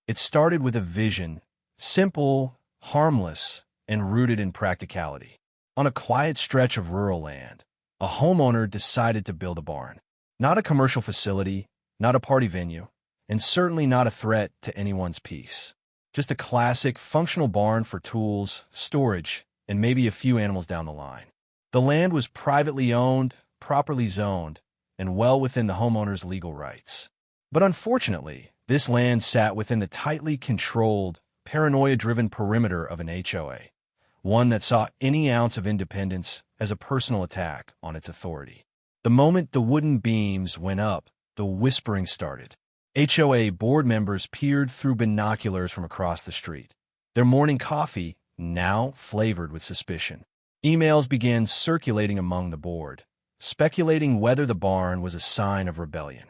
It started with a vision, simple, harmless, and rooted in practicality. On a quiet stretch of rural land, a homeowner decided to build a barn. Not a commercial facility, not a party venue, and certainly not a threat to anyone's peace. Just a classic, functional barn for tools, storage, and maybe a few animals down the line. The land was privately owned, properly zoned, and well within the homeowner's legal rights. But unfortunately, this land sat within the tightly controlled, paranoia-driven perimeter of an HOA, one that saw any ounce of independence as a personal attack on its authority. The moment the wooden beams went up, the whispering started. HOA board members peered through binoculars from across the street, their morning coffee now flavored with suspicion. Emails began circulating among the board, speculating whether the barn was a sign of rebellion.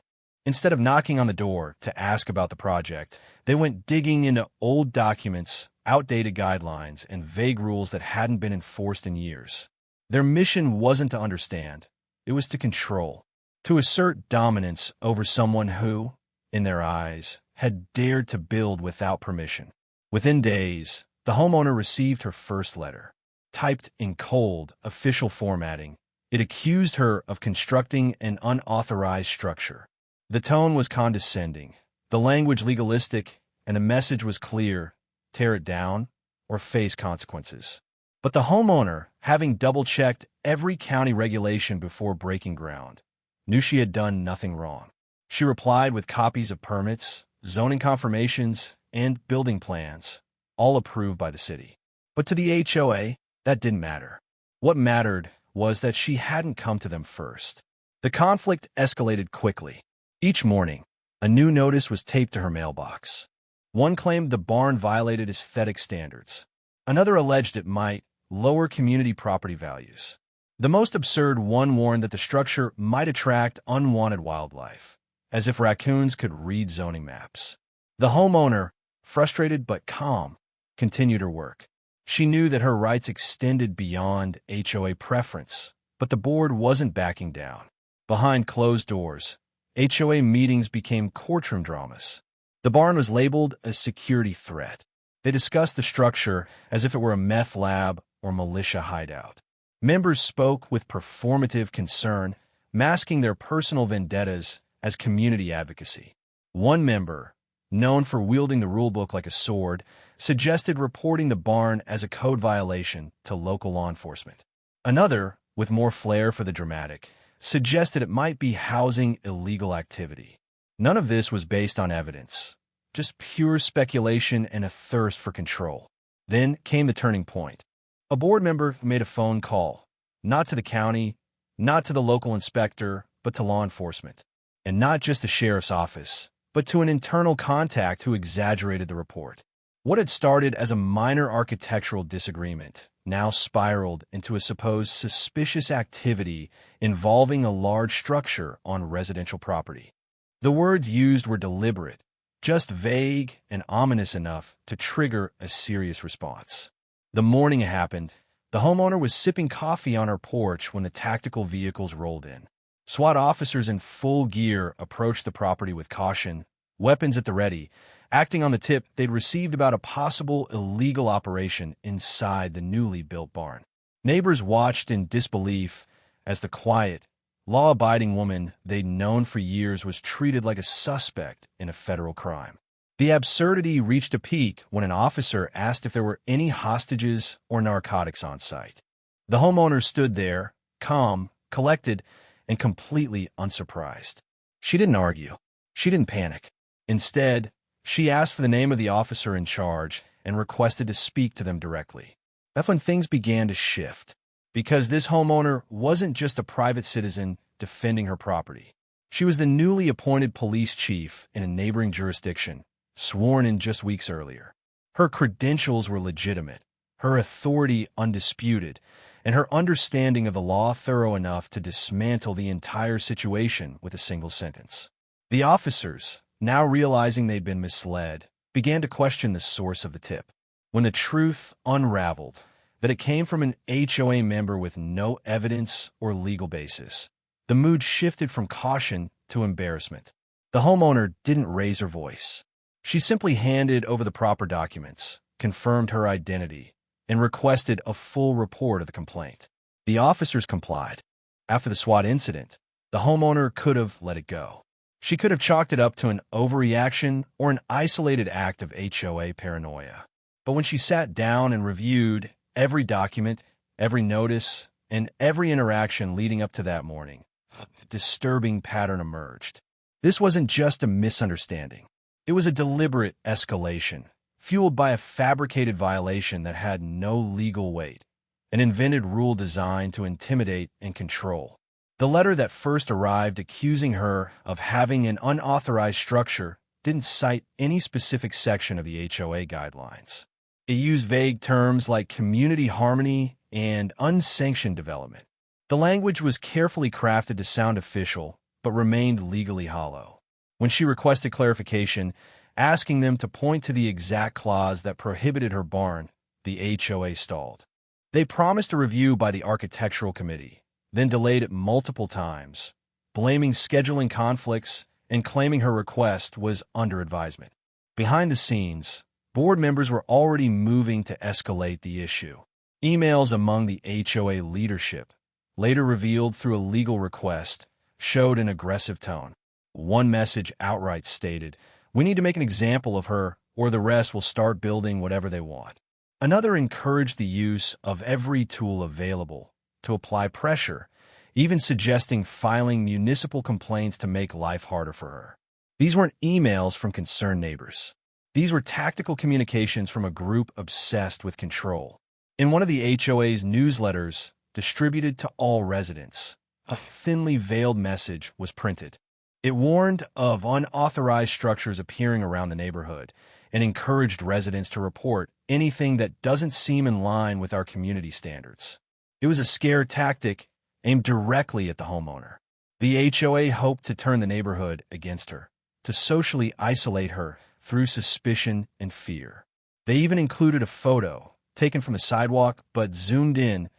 Instead of knocking on the door to ask about the project, they went digging into old documents, outdated guidelines, and vague rules that hadn't been enforced in years. Their mission wasn't to understand, it was to control, to assert dominance over someone who, in their eyes, had dared to build without permission. Within days, the homeowner received her first letter. Typed in cold, official formatting, it accused her of constructing an unauthorized structure. The tone was condescending, the language legalistic, and the message was clear: tear it down or face consequences. But the homeowner, having double-checked every county regulation before breaking ground, knew she had done nothing wrong. She replied with copies of permits, zoning confirmations, and building plans, all approved by the city. But to the HOA, that didn't matter. What mattered was that she hadn't come to them first. The conflict escalated quickly. Each morning, a new notice was taped to her mailbox. One claimed the barn violated aesthetic standards. Another alleged it might lower community property values. The most absurd one warned that the structure might attract unwanted wildlife, as if raccoons could read zoning maps. The homeowner, frustrated but calm, continued her work. She knew that her rights extended beyond HOA preference, but the board wasn't backing down. Behind closed doors, HOA meetings became courtroom dramas. The barn was labeled a security threat. They discussed the structure as if it were a meth lab or militia hideout. Members spoke with performative concern, masking their personal vendettas as community advocacy. One member, known for wielding the rulebook like a sword, suggested reporting the barn as a code violation to local law enforcement. Another, with more flair for the dramatic, suggested it might be housing illegal activity. None of this was based on evidence, just pure speculation and a thirst for control. Then came the turning point. A board member made a phone call, not to the county, not to the local inspector, but to law enforcement. And not just the sheriff's office, but to an internal contact who exaggerated the report. What had started as a minor architectural disagreement now spiraled into a supposed suspicious activity involving a large structure on residential property. The words used were deliberate, just vague and ominous enough to trigger a serious response. The morning it happened, the homeowner was sipping coffee on her porch when the tactical vehicles rolled in. SWAT officers in full gear approached the property with caution, weapons at the ready, acting on the tip they'd received about a possible illegal operation inside the newly built barn. Neighbors watched in disbelief as the quiet, law-abiding woman they'd known for years was treated like a suspect in a federal crime. The absurdity reached a peak when an officer asked if there were any hostages or narcotics on site. The homeowner stood there, calm, collected, and completely unsurprised. She didn't argue. She didn't panic. Instead, she asked for the name of the officer in charge and requested to speak to them directly. That's when things began to shift, because this homeowner wasn't just a private citizen defending her property. She was the newly appointed police chief in a neighboring jurisdiction, sworn in just weeks earlier. Her credentials were legitimate, her authority undisputed, and her understanding of the law thorough enough to dismantle the entire situation with a single sentence. The officers, now realizing they'd been misled, began to question the source of the tip. When the truth unraveled, that it came from an HOA member with no evidence or legal basis, the mood shifted from caution to embarrassment. The homeowner didn't raise her voice. She simply handed over the proper documents, confirmed her identity, and requested a full report of the complaint. The officers complied. After the SWAT incident, the homeowner could have let it go. She could have chalked it up to an overreaction or an isolated act of HOA paranoia. But when she sat down and reviewed every document, every notice, and every interaction leading up to that morning, a disturbing pattern emerged. This wasn't just a misunderstanding. It was a deliberate escalation, fueled by a fabricated violation that had no legal weight, an invented rule designed to intimidate and control. The letter that first arrived accusing her of having an unauthorized structure didn't cite any specific section of the HOA guidelines. It used vague terms like community harmony and unsanctioned development. The language was carefully crafted to sound official, but remained legally hollow. When she requested clarification, asking them to point to the exact clause that prohibited her barn, the HOA stalled. They promised a review by the Architectural Committee, then delayed it multiple times, blaming scheduling conflicts and claiming her request was under advisement. Behind the scenes, board members were already moving to escalate the issue. Emails among the HOA leadership, later revealed through a legal request, showed an aggressive tone. One message outright stated, "We need to make an example of her, or the rest will start building whatever they want." Another encouraged the use of every tool available to apply pressure, even suggesting filing municipal complaints to make life harder for her. These weren't emails from concerned neighbors. These were tactical communications from a group obsessed with control. In one of the HOA's newsletters, distributed to all residents, a thinly veiled message was printed. It warned of unauthorized structures appearing around the neighborhood and encouraged residents to report anything that doesn't seem in line with our community standards. It was a scare tactic aimed directly at the homeowner. The HOA hoped to turn the neighborhood against her, to socially isolate her through suspicion and fear. They even included a photo, taken from a sidewalk but zoomed in,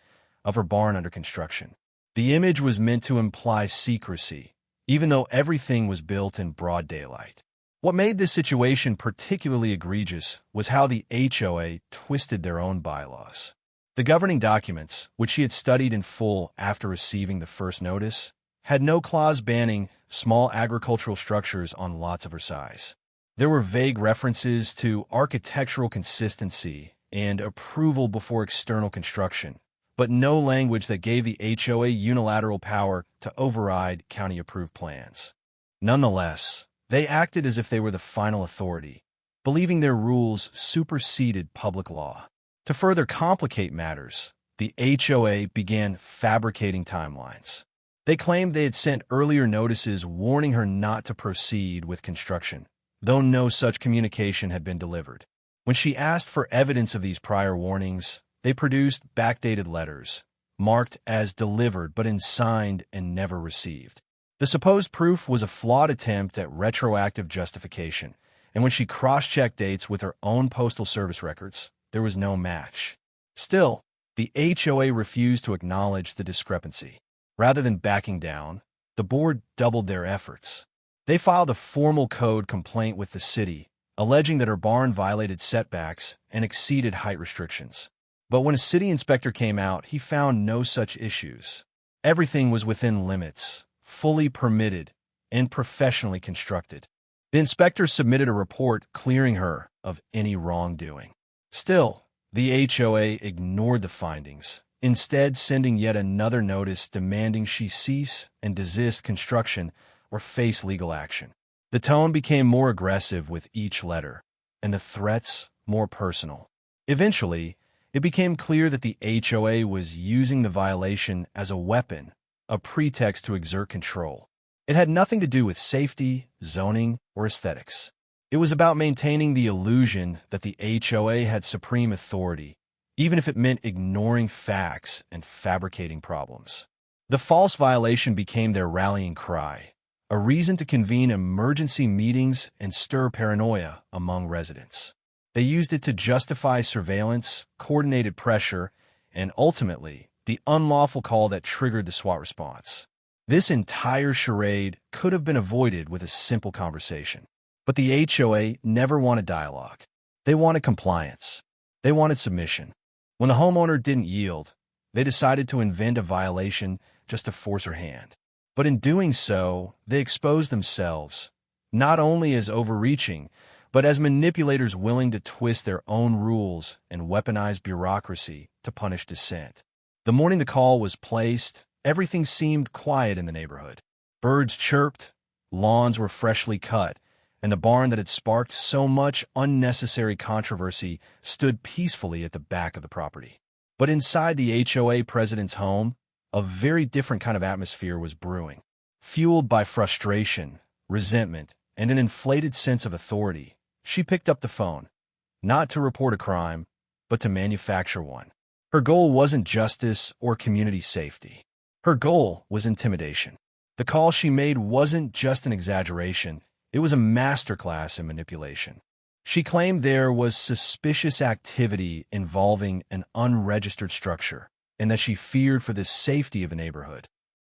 of her barn under construction. The image was meant to imply secrecy, even though everything was built in broad daylight. What made this situation particularly egregious was how the HOA twisted their own bylaws. The governing documents, which she had studied in full after receiving the first notice, had no clause banning small agricultural structures on lots of her size. There were vague references to architectural consistency and approval before external construction, but no language that gave the HOA unilateral power to override county-approved plans. Nonetheless, they acted as if they were the final authority, believing their rules superseded public law. To further complicate matters, the HOA began fabricating timelines. They claimed they had sent earlier notices warning her not to proceed with construction, though no such communication had been delivered. When she asked for evidence of these prior warnings, they produced backdated letters, marked as delivered but unsigned and never received. The supposed proof was a flawed attempt at retroactive justification, and when she cross-checked dates with her own postal service records, there was no match. Still, the HOA refused to acknowledge the discrepancy. Rather than backing down, the board doubled their efforts. They filed a formal code complaint with the city, alleging that her barn violated setbacks and exceeded height restrictions. But when a city inspector came out, he found no such issues. Everything was within limits, fully permitted, and professionally constructed. The inspector submitted a report clearing her of any wrongdoing. Still, the HOA ignored the findings, instead sending yet another notice demanding she cease and desist construction or face legal action. The tone became more aggressive with each letter, and the threats more personal. Eventually, it became clear that the HOA was using the violation as a weapon, a pretext to exert control. It had nothing to do with safety, zoning, or aesthetics. It was about maintaining the illusion that the HOA had supreme authority, even if it meant ignoring facts and fabricating problems. The false violation became their rallying cry, a reason to convene emergency meetings and stir paranoia among residents. They used it to justify surveillance, coordinated pressure, and ultimately, the unlawful call that triggered the SWAT response. This entire charade could have been avoided with a simple conversation. But the HOA never wanted dialogue. They wanted compliance. They wanted submission. When the homeowner didn't yield, they decided to invent a violation just to force her hand. But in doing so, they exposed themselves, not only as overreaching, but as manipulators willing to twist their own rules and weaponize bureaucracy to punish dissent. The morning the call was placed, everything seemed quiet in the neighborhood. Birds chirped, lawns were freshly cut, and the barn that had sparked so much unnecessary controversy stood peacefully at the back of the property. But inside the HOA president's home, a very different kind of atmosphere was brewing. Fueled by frustration, resentment, and an inflated sense of authority, she picked up the phone, not to report a crime, but to manufacture one. Her goal wasn't justice or community safety. Her goal was intimidation. The call she made wasn't just an exaggeration, it was a masterclass in manipulation. She claimed there was suspicious activity involving an unregistered structure, and that she feared for the safety of the neighborhood.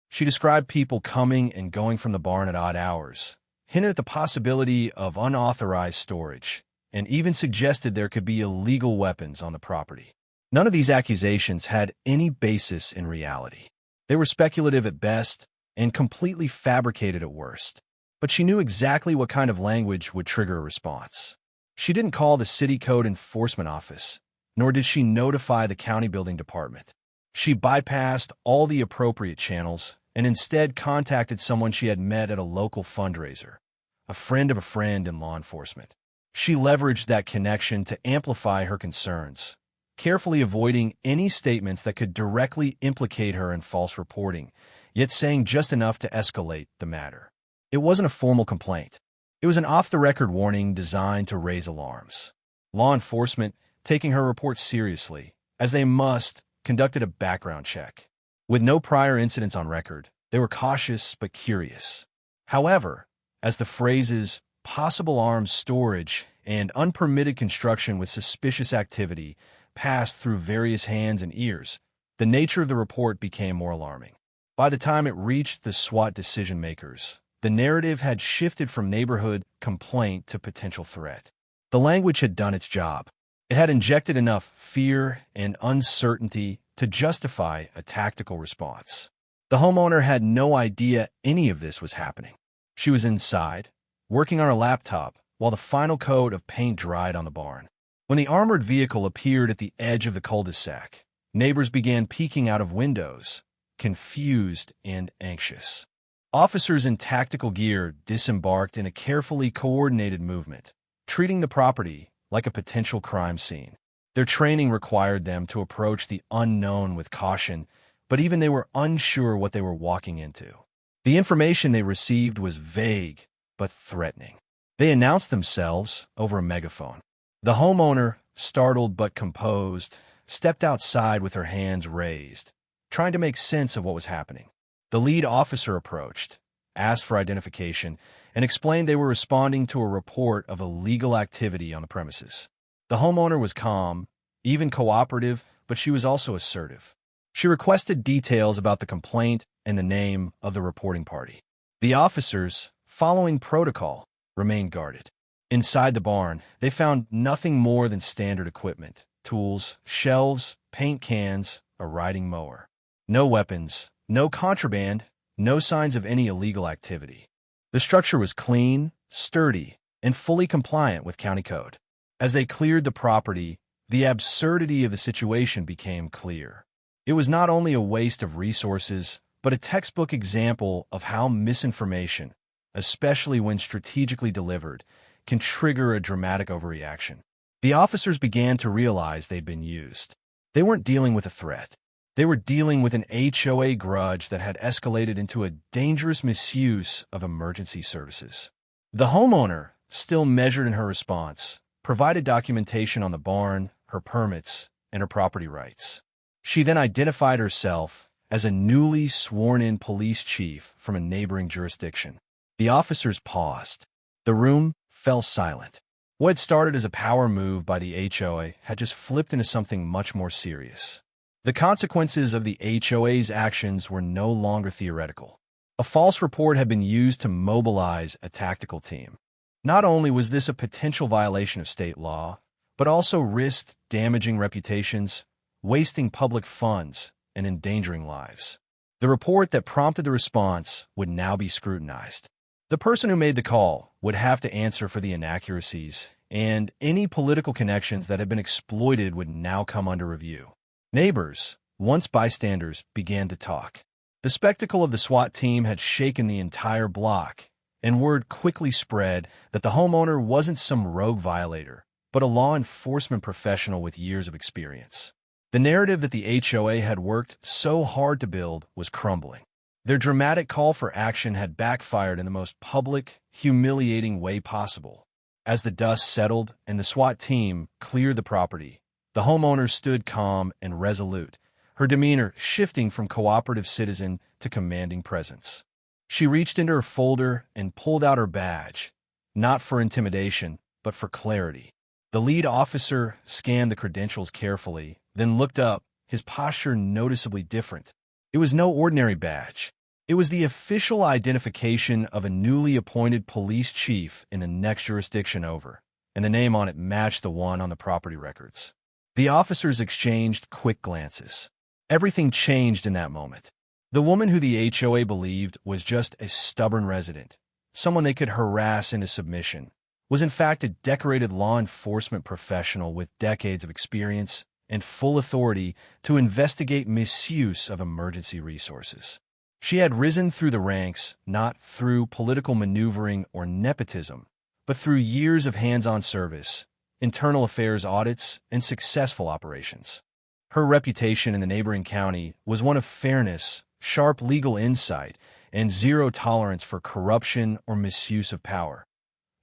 She described people coming and going from the barn at odd hours, hinted at the possibility of unauthorized storage, and even suggested there could be illegal weapons on the property. None of these accusations had any basis in reality. They were speculative at best and completely fabricated at worst. But she knew exactly what kind of language would trigger a response. She didn't call the city code enforcement office, nor did she notify the county building department. She bypassed all the appropriate channels and instead contacted someone she had met at a local fundraiser, a friend of a friend in law enforcement. She leveraged that connection to amplify her concerns, carefully avoiding any statements that could directly implicate her in false reporting, yet saying just enough to escalate the matter. It wasn't a formal complaint. It was an off-the-record warning designed to raise alarms. Law enforcement, taking her report seriously, as they must, conducted a background check. With no prior incidents on record, they were cautious but curious. However, as the phrases possible arms storage and unpermitted construction with suspicious activity passed through various hands and ears, the nature of the report became more alarming. By the time it reached the SWAT decision-makers, the narrative had shifted from neighborhood complaint to potential threat. The language had done its job. It had injected enough fear and uncertainty to justify a tactical response. The homeowner had no idea any of this was happening. She was inside, working on her laptop, while the final coat of paint dried on the barn. When the armored vehicle appeared at the edge of the cul-de-sac, neighbors began peeking out of windows, confused and anxious. Officers in tactical gear disembarked in a carefully coordinated movement, treating the property like a potential crime scene. Their training required them to approach the unknown with caution, but even they were unsure what they were walking into. The information they received was vague, but threatening. They announced themselves over a megaphone. The homeowner, startled but composed, stepped outside with her hands raised, trying to make sense of what was happening. The lead officer approached, asked for identification, and explained they were responding to a report of illegal activity on the premises. The homeowner was calm, even cooperative, but she was also assertive. She requested details about the complaint and the name of the reporting party. The officers, following protocol, remained guarded. Inside the barn, they found nothing more than standard equipment, tools, shelves, paint cans, a riding mower. No weapons, no contraband, no signs of any illegal activity. The structure was clean, sturdy, and fully compliant with county code. As they cleared the property, the absurdity of the situation became clear. It was not only a waste of resources, but a textbook example of how misinformation, especially when strategically delivered, can trigger a dramatic overreaction. The officers began to realize they'd been used. They weren't dealing with a threat. They were dealing with an HOA grudge that had escalated into a dangerous misuse of emergency services. The homeowner, still measured in her response, provided documentation on the barn, her permits, and her property rights. She then identified herself as a newly sworn-in police chief from a neighboring jurisdiction. The officers paused. The room fell silent. What had started as a power move by the HOA had just flipped into something much more serious. The consequences of the HOA's actions were no longer theoretical. A false report had been used to mobilize a tactical team. Not only was this a potential violation of state law, but also risked damaging reputations, wasting public funds, and endangering lives. The report that prompted the response would now be scrutinized. The person who made the call would have to answer for the inaccuracies, and any political connections that had been exploited would now come under review. Neighbors, once bystanders, began to talk. The spectacle of the SWAT team had shaken the entire block, and word quickly spread that the homeowner wasn't some rogue violator, but a law enforcement professional with years of experience. The narrative that the HOA had worked so hard to build was crumbling. Their dramatic call for action had backfired in the most public, humiliating way possible. As the dust settled and the SWAT team cleared the property, the homeowner stood calm and resolute, her demeanor shifting from cooperative citizen to commanding presence. She reached into her folder and pulled out her badge, not for intimidation, but for clarity. The lead officer scanned the credentials carefully, then looked up, his posture noticeably different. It was no ordinary badge. It was the official identification of a newly appointed police chief in the next jurisdiction over, and the name on it matched the one on the property records. The officers exchanged quick glances. Everything changed in that moment. The woman who the HOA believed was just a stubborn resident, someone they could harass into submission, was in fact a decorated law enforcement professional with decades of experience and full authority to investigate misuse of emergency resources. She had risen through the ranks not through political maneuvering or nepotism, but through years of hands-on service, internal affairs audits, and successful operations. Her reputation in the neighboring county was one of fairness, sharp legal insight, and zero tolerance for corruption or misuse of power,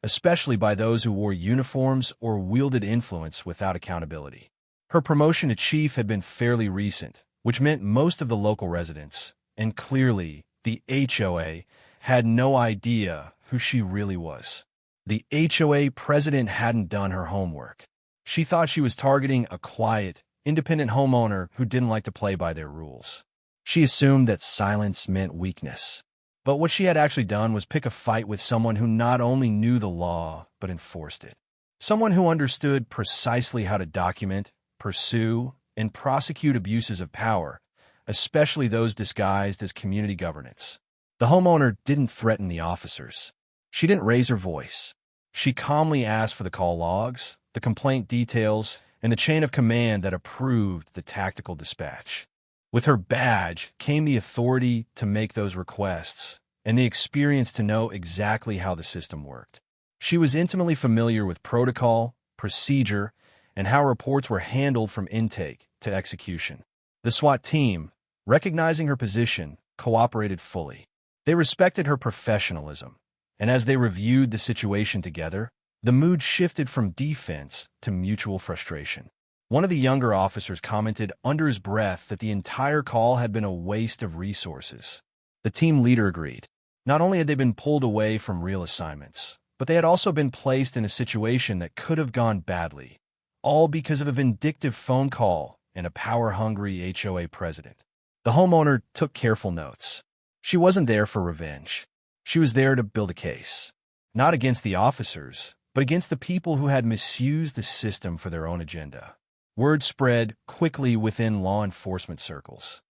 especially by those who wore uniforms or wielded influence without accountability. Her promotion to chief had been fairly recent, which meant most of the local residents, and clearly the HOA, had no idea who she really was. The HOA president hadn't done her homework. She thought she was targeting a quiet, independent homeowner who didn't like to play by their rules. She assumed that silence meant weakness. But what she had actually done was pick a fight with someone who not only knew the law, but enforced it. Someone who understood precisely how to document, pursue, and prosecute abuses of power, especially those disguised as community governance. The homeowner didn't threaten the officers. She didn't raise her voice. She calmly asked for the call logs, the complaint details, and the chain of command that approved the tactical dispatch. With her badge came the authority to make those requests and the experience to know exactly how the system worked. She was intimately familiar with protocol, procedure, and how reports were handled from intake to execution. The SWAT team, recognizing her position, cooperated fully. They respected her professionalism, and as they reviewed the situation together, the mood shifted from defense to mutual frustration. One of the younger officers commented under his breath that the entire call had been a waste of resources. The team leader agreed. Not only had they been pulled away from real assignments, but they had also been placed in a situation that could have gone badly, all because of a vindictive phone call and a power-hungry HOA president. The homeowner took careful notes. She wasn't there for revenge. She was there to build a case, not against the officers, but against the people who had misused the system for their own agenda. Word spread quickly within law enforcement circles.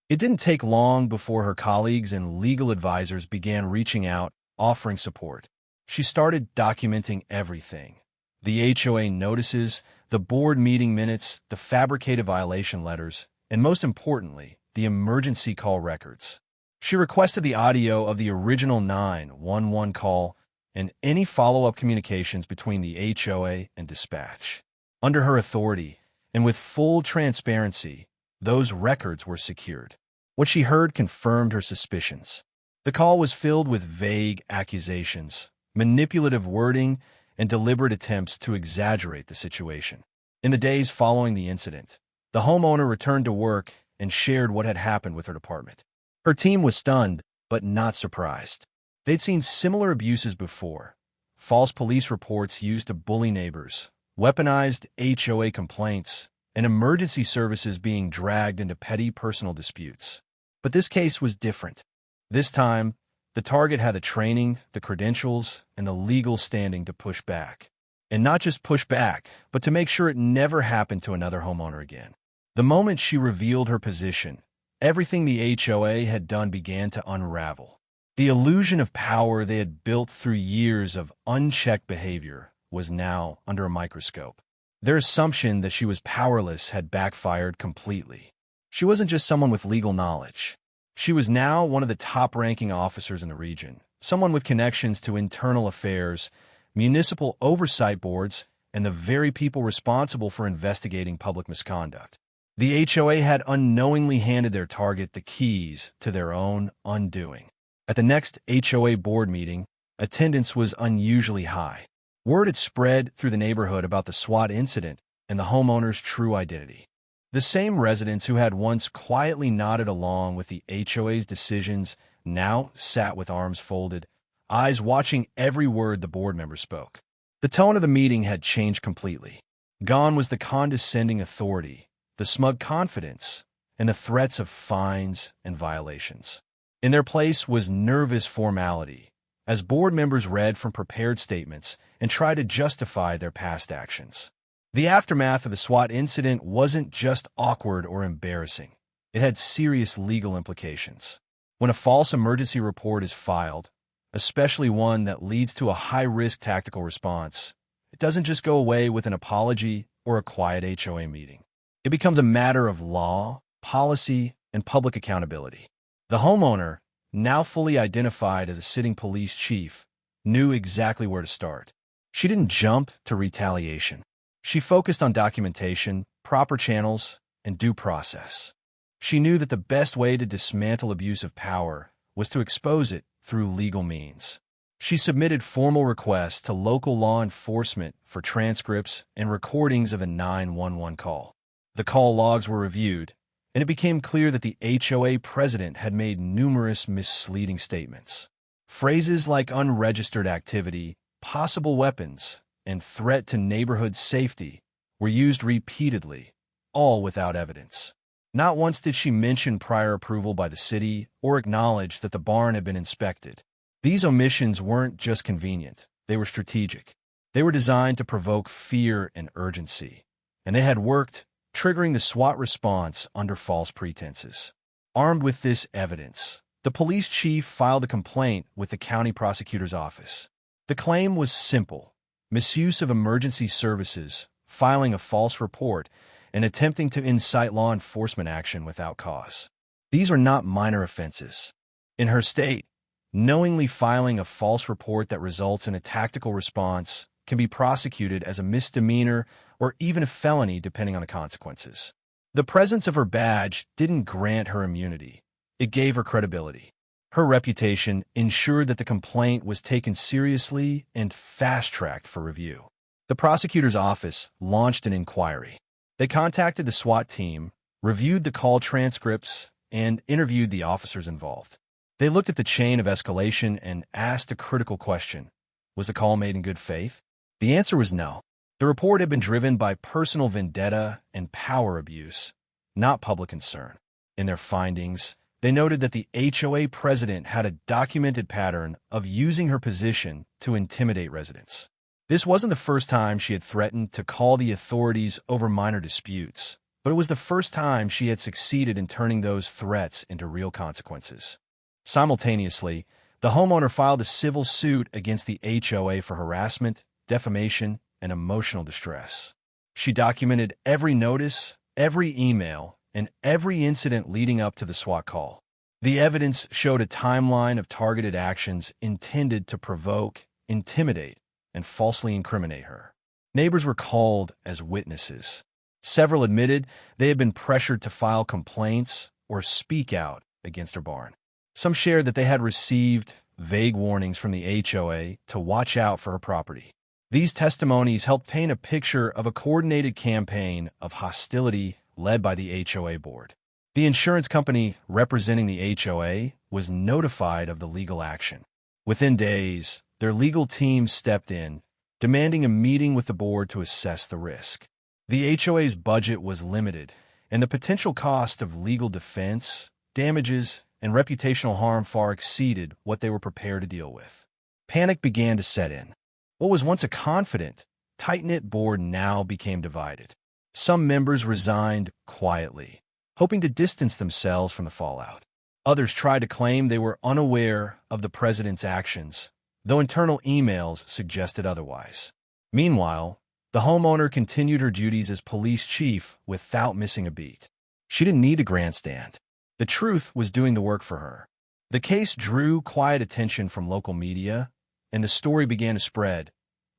It didn't take long before her colleagues and legal advisors began reaching out, offering support. She started documenting everything: the HOA notices, the board meeting minutes, the fabricated violation letters, and most importantly, the emergency call records. She requested the audio of the original 911 call and any follow-up communications between the HOA and dispatch. Under her authority, and with full transparency, those records were secured. What she heard confirmed her suspicions. The call was filled with vague accusations, manipulative wording, and deliberate attempts to exaggerate the situation. In the days following the incident, the homeowner returned to work and shared what had happened with her department. Her team was stunned, but not surprised. They'd seen similar abuses before: false police reports used to bully neighbors, weaponized HOA complaints, and emergency services being dragged into petty personal disputes. But this case was different. This time, The target had the training, the credentials, and the legal standing to push back. And not just push back, but to make sure it never happened to another homeowner again. The moment she revealed her position, everything the HOA had done began to unravel. The illusion of power they had built through years of unchecked behavior was now under a microscope. Their assumption that she was powerless had backfired completely. She wasn't just someone with legal knowledge. She was now one of the top-ranking officers in the region, someone with connections to internal affairs, municipal oversight boards, and the very people responsible for investigating public misconduct. The HOA had unknowingly handed their target the keys to their own undoing. At the next HOA board meeting, attendance was unusually high. Word had spread through the neighborhood about the SWAT incident and the homeowner's true identity. The same residents who had once quietly nodded along with the HOA's decisions now sat with arms folded, eyes watching every word the board members spoke. The tone of the meeting had changed completely. Gone was the condescending authority, the smug confidence, and the threats of fines and violations. In their place was nervous formality, as board members read from prepared statements and tried to justify their past actions. The aftermath of the SWAT incident wasn't just awkward or embarrassing. It had serious legal implications. When a false emergency report is filed, especially one that leads to a high-risk tactical response, it doesn't just go away with an apology or a quiet HOA meeting. It becomes a matter of law, policy, and public accountability. The homeowner, now fully identified as a sitting police chief, knew exactly where to start. She didn't jump to retaliation. She focused on documentation, proper channels, and due process. She knew that the best way to dismantle abuse of power was to expose it through legal means. She submitted formal requests to local law enforcement for transcripts and recordings of a 911 call. The call logs were reviewed, and it became clear that the HOA president had made numerous misleading statements. Phrases like unregistered activity, possible weapons, and threat to neighborhood safety were used repeatedly, all without evidence. Not once did she mention prior approval by the city or acknowledge that the barn had been inspected. These omissions weren't just convenient, they were strategic. They were designed to provoke fear and urgency, and they had worked, triggering the SWAT response under false pretenses. Armed with this evidence, the police chief filed a complaint with the county prosecutor's office. The claim was simple: misuse of emergency services, filing a false report, and attempting to incite law enforcement action without cause. These are not minor offenses. In her state, knowingly filing a false report that results in a tactical response can be prosecuted as a misdemeanor or even a felony depending on the consequences. The presence of her badge didn't grant her immunity. It gave her credibility. Her reputation ensured that the complaint was taken seriously and fast-tracked for review. The prosecutor's office launched an inquiry. They contacted the SWAT team, reviewed the call transcripts, and interviewed the officers involved. They looked at the chain of escalation and asked a critical question: was the call made in good faith? The answer was no. The report had been driven by personal vendetta and power abuse, not public concern. In their findings, they noted that the HOA president had a documented pattern of using her position to intimidate residents. This wasn't the first time she had threatened to call the authorities over minor disputes, but it was the first time she had succeeded in turning those threats into real consequences. Simultaneously, the homeowner filed a civil suit against the HOA for harassment, defamation, and emotional distress. She documented every notice, every email, and every incident leading up to the SWAT call. The evidence showed a timeline of targeted actions intended to provoke, intimidate, and falsely incriminate her. Neighbors were called as witnesses. Several admitted they had been pressured to file complaints or speak out against her barn. Some shared that they had received vague warnings from the HOA to watch out for her property. These testimonies helped paint a picture of a coordinated campaign of hostility led by the HOA board. The insurance company representing the HOA was notified of the legal action. Within days, their legal team stepped in, demanding a meeting with the board to assess the risk. The HOA's budget was limited, and the potential cost of legal defense, damages, and reputational harm far exceeded what they were prepared to deal with. Panic began to set in. What was once a confident, tight-knit board now became divided. Some members resigned quietly, hoping to distance themselves from the fallout. Others tried to claim they were unaware of the president's actions, though internal emails suggested otherwise. Meanwhile, the homeowner continued her duties as police chief without missing a beat. She didn't need a grandstand. The truth was doing the work for her. The case drew quiet attention from local media, and the story began to spread,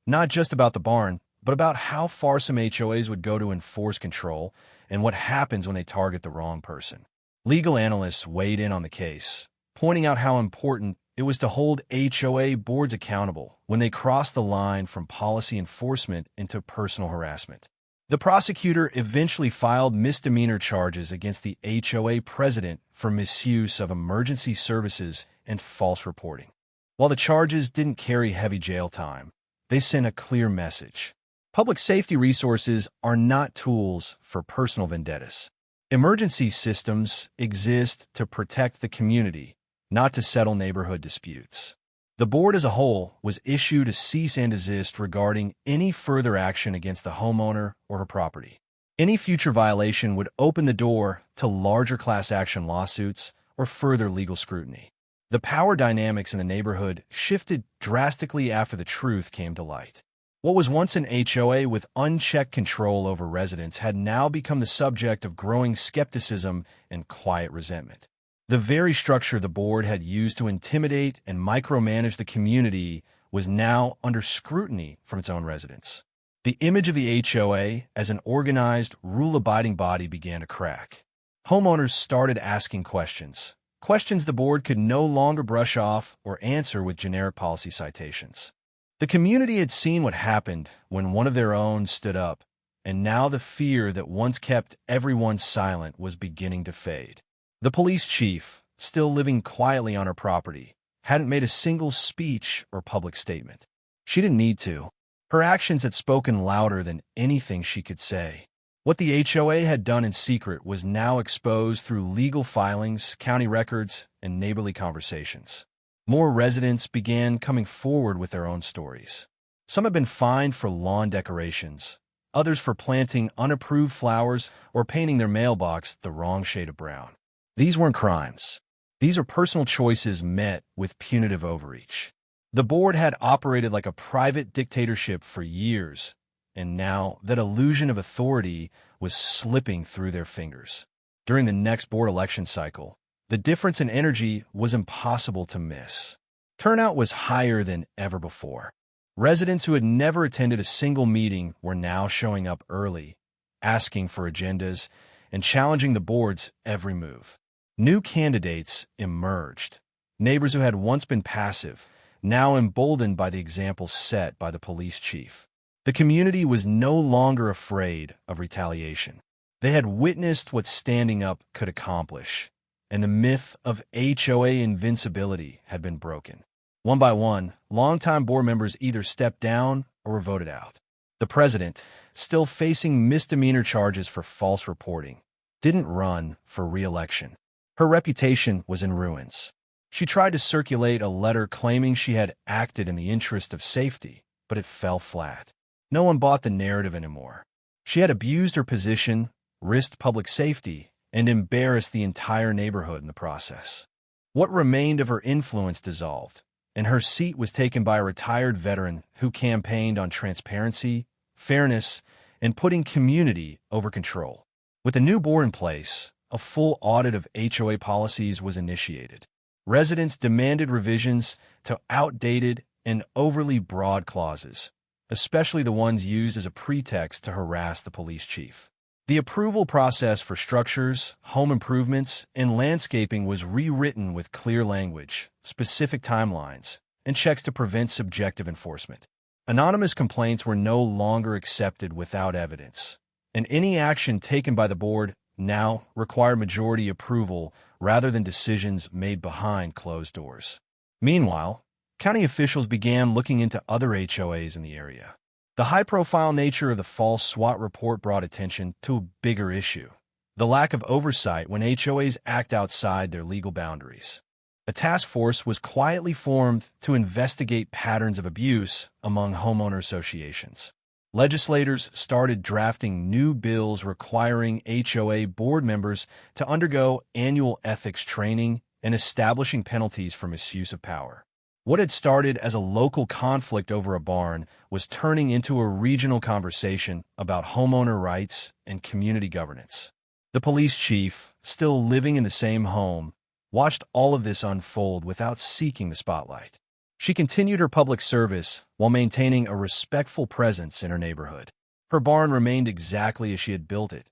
not just about the barn, but about how far some HOAs would go to enforce control and what happens when they target the wrong person. Legal analysts weighed in on the case, pointing out how important it was to hold HOA boards accountable when they crossed the line from policy enforcement into personal harassment. The prosecutor eventually filed misdemeanor charges against the HOA president for misuse of emergency services and false reporting. While the charges didn't carry heavy jail time, they sent a clear message. Public safety resources are not tools for personal vendettas. Emergency systems exist to protect the community, not to settle neighborhood disputes. The board as a whole was issued a cease and desist regarding any further action against the homeowner or her property. Any future violation would open the door to larger class action lawsuits or further legal scrutiny. The power dynamics in the neighborhood shifted drastically after the truth came to light. What was once an HOA with unchecked control over residents had now become the subject of growing skepticism and quiet resentment. The very structure the board had used to intimidate and micromanage the community was now under scrutiny from its own residents. The image of the HOA as an organized, rule-abiding body began to crack. Homeowners started asking questions the board could no longer brush off or answer with generic policy citations. The community had seen what happened when one of their own stood up, and now the fear that once kept everyone silent was beginning to fade. The police chief, still living quietly on her property, hadn't made a single speech or public statement. She didn't need to. Her actions had spoken louder than anything she could say. What the HOA had done in secret was now exposed through legal filings, county records, and neighborly conversations. More residents began coming forward with their own stories. Some had been fined for lawn decorations, others for planting unapproved flowers or painting their mailbox the wrong shade of brown. These weren't crimes. These are personal choices met with punitive overreach. The board had operated like a private dictatorship for years, and now that illusion of authority was slipping through their fingers. During the next board election cycle, the difference in energy was impossible to miss. Turnout was higher than ever before. Residents who had never attended a single meeting were now showing up early, asking for agendas, and challenging the board's every move. New candidates emerged. Neighbors who had once been passive, now emboldened by the example set by the police chief. The community was no longer afraid of retaliation. They had witnessed what standing up could accomplish, and the myth of HOA invincibility had been broken. One by one, longtime board members either stepped down or were voted out. The president, still facing misdemeanor charges for false reporting, didn't run for re-election. Her reputation was in ruins. She tried to circulate a letter claiming she had acted in the interest of safety, but it fell flat. No one bought the narrative anymore. She had abused her position, risked public safety, and embarrassed the entire neighborhood in the process. What remained of her influence dissolved, and her seat was taken by a retired veteran who campaigned on transparency, fairness, and putting community over control. With a new board in place, a full audit of HOA policies was initiated. Residents demanded revisions to outdated and overly broad clauses, especially the ones used as a pretext to harass the police chief. The approval process for structures, home improvements, and landscaping was rewritten with clear language, specific timelines, and checks to prevent subjective enforcement. Anonymous complaints were no longer accepted without evidence, and any action taken by the board now required majority approval rather than decisions made behind closed doors. Meanwhile, county officials began looking into other HOAs in the area. The high-profile nature of the false SWAT report brought attention to a bigger issue: the lack of oversight when HOAs act outside their legal boundaries. A task force was quietly formed to investigate patterns of abuse among homeowner associations. Legislators started drafting new bills requiring HOA board members to undergo annual ethics training and establishing penalties for misuse of power. What had started as a local conflict over a barn was turning into a regional conversation about homeowner rights and community governance. The police chief, still living in the same home, watched all of this unfold without seeking the spotlight. She continued her public service while maintaining a respectful presence in her neighborhood. Her barn remained exactly as she had built it,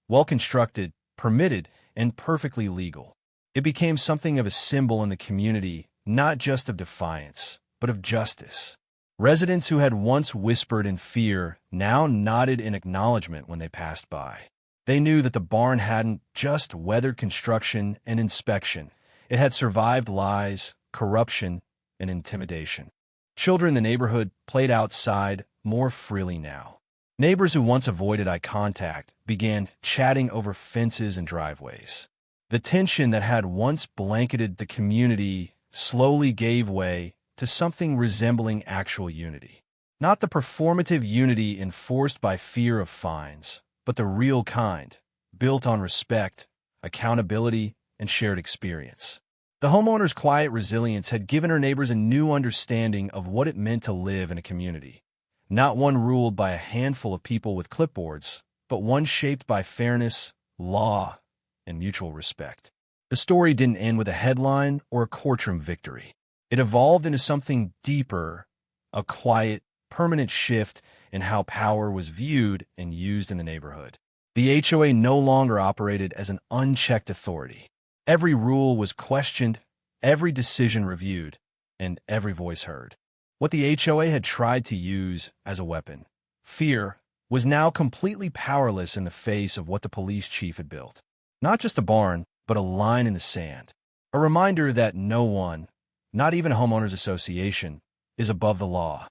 well-constructed, permitted, and perfectly legal. It became something of a symbol in the community, not just of defiance, but of justice. Residents who had once whispered in fear now nodded in acknowledgement when they passed by. They knew that the barn hadn't just weathered construction and inspection. It had survived lies, corruption, and intimidation. Children in the neighborhood played outside more freely now. Neighbors who once avoided eye contact began chatting over fences and driveways. The tension that had once blanketed the community slowly gave way to something resembling actual unity. Not the performative unity enforced by fear of fines, but the real kind, built on respect, accountability, and shared experience. The homeowner's quiet resilience had given her neighbors a new understanding of what it meant to live in a community, not one ruled by a handful of people with clipboards, but one shaped by fairness, law, and mutual respect. The story didn't end with a headline or a courtroom victory. It evolved into something deeper, a quiet, permanent shift in how power was viewed and used in the neighborhood. The HOA no longer operated as an unchecked authority. Every rule was questioned, every decision reviewed, and every voice heard. What the HOA had tried to use as a weapon, fear, was now completely powerless in the face of what the police chief had built. Not just a barn, but a line in the sand. A reminder that no one, not even a homeowners association, is above the law.